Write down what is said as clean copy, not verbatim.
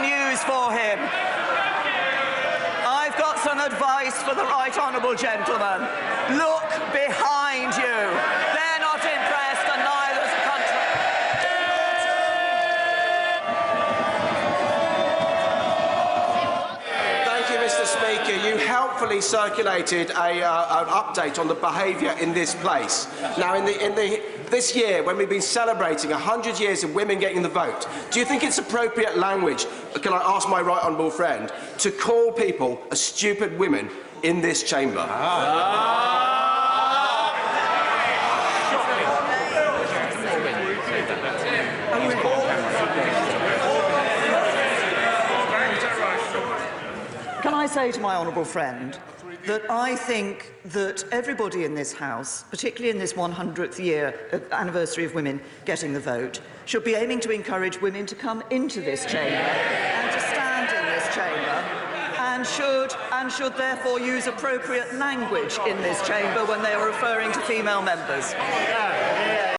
news for him. I've got some advice for the right honourable gentleman. Look behind you. They're not impressed, and neither's the country. Thank you, Mr. Speaker. You helpfully circulated an update on the behaviour in this place. Now, this year, when we've been celebrating 100 years of women getting the vote, do you think it's appropriate language, can I ask my right honourable friend, to call people a stupid women in this chamber? Can I say to my honourable friend that I think that everybody in this House, particularly in this 100th anniversary of women getting the vote, should be aiming to encourage women to come into this chamber and to stand in this chamber, and should therefore use appropriate language in this chamber when they are referring to female members.